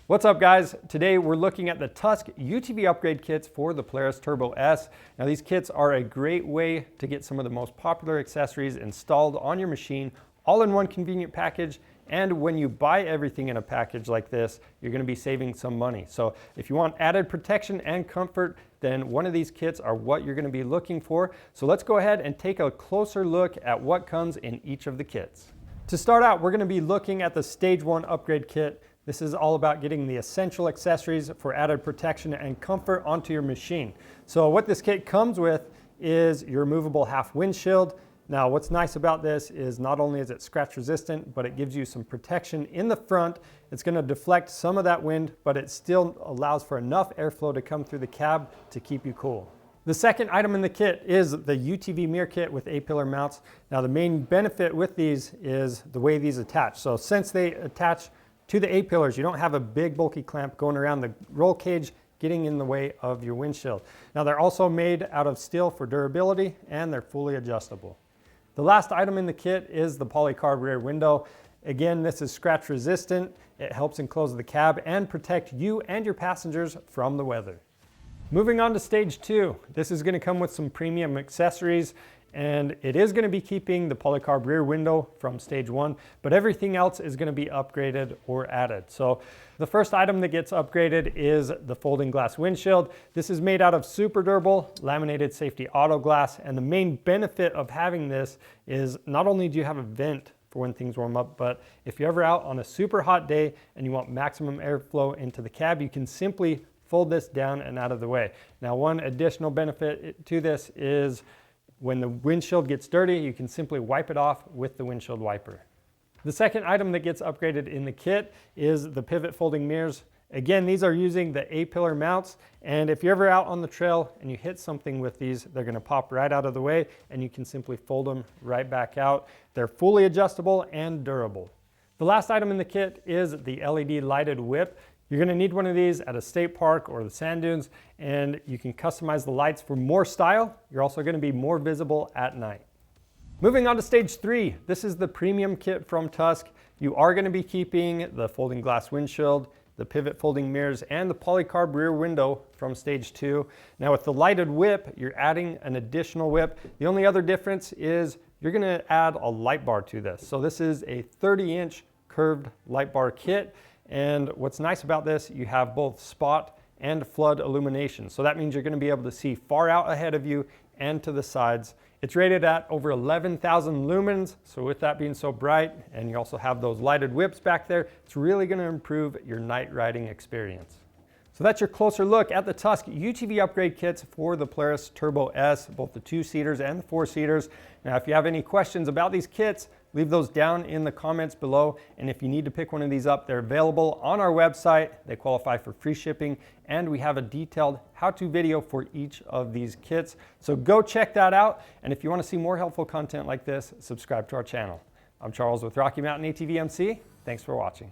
What's up guys? Today we're looking at the Tusk UTV upgrade kits for the Polaris Turbo S. Now these kits are a great way to get some of the most popular accessories installed on your machine all in one convenient package. And when you buy everything in a package like this, you're going to be saving some money. So if you want added protection and comfort, then one of these kits are what you're going to be looking for. So let's go ahead and take a closer look at what comes in each of the kits. To start out, we're going to be looking at the Stage 1 upgrade kit. This is all about getting the essential accessories for added protection and comfort onto your machine. So what this kit comes with is your removable half windshield. Now what's nice about this is not only is it scratch resistant, but it gives you some protection in the front. It's going to deflect some of that wind, but it still allows for enough airflow to come through the cab to keep you cool. The second item in the kit is the UTV mirror kit with A-pillar mounts. Now the main benefit with these is the way these attach. So since they attach to the A-pillars, you don't have a big bulky clamp going around the roll cage getting in the way of your windshield. Now they're also made out of steel for durability and they're fully adjustable. The last item in the kit is the polycarb rear window. Again, this is scratch resistant. It helps enclose the cab and protect you and your passengers from the weather. Moving on to Stage 2. This is going to come with some premium accessories, and it is going to be keeping the polycarb rear window from Stage 1, but everything else is going to be upgraded or added. So the first item that gets upgraded is the folding glass windshield. This is made out of super durable laminated safety auto glass, and the main benefit of having this is not only do you have a vent for when things warm up, but if you're ever out on a super hot day and you want maximum airflow into the cab, you can simply fold this down and out of the way. Now one additional benefit to this is when the windshield gets dirty, you can simply wipe it off with the windshield wiper. The second item that gets upgraded in the kit is the pivot folding mirrors. Again, these are using the A-pillar mounts, and if you're ever out on the trail and you hit something with these, they're going to pop right out of the way and you can simply fold them right back out. They're fully adjustable and durable. The last item in the kit is the LED lighted whip. You're going to need one of these at a state park or the sand dunes, and you can customize the lights for more style. You're also going to be more visible at night. Moving on to Stage 3, this is the premium kit from Tusk. You are going to be keeping the folding glass windshield, the pivot folding mirrors, and the polycarb rear window from Stage 2. Now with the lighted whip, you're adding an additional whip. The only other difference is you're going to add a light bar to this. So this is a 30-inch curved light bar kit. And what's nice about this, you have both spot and flood illumination. So that means you're going to be able to see far out ahead of you and to the sides. It's rated at over 11,000 lumens. So with that being so bright, and you also have those lighted whips back there, it's really going to improve your night riding experience. So that's your closer look at the Tusk UTV upgrade kits for the Polaris Turbo S, both the 2-seaters and the 4-seaters. Now, if you have any questions about these kits, leave those down in the comments below. And if you need to pick one of these up, they're available on our website. They qualify for free shipping, and we have a detailed how-to video for each of these kits. So go check that out. And if you want to see more helpful content like this, subscribe to our channel. I'm Charles with Rocky Mountain ATV MC. Thanks for watching.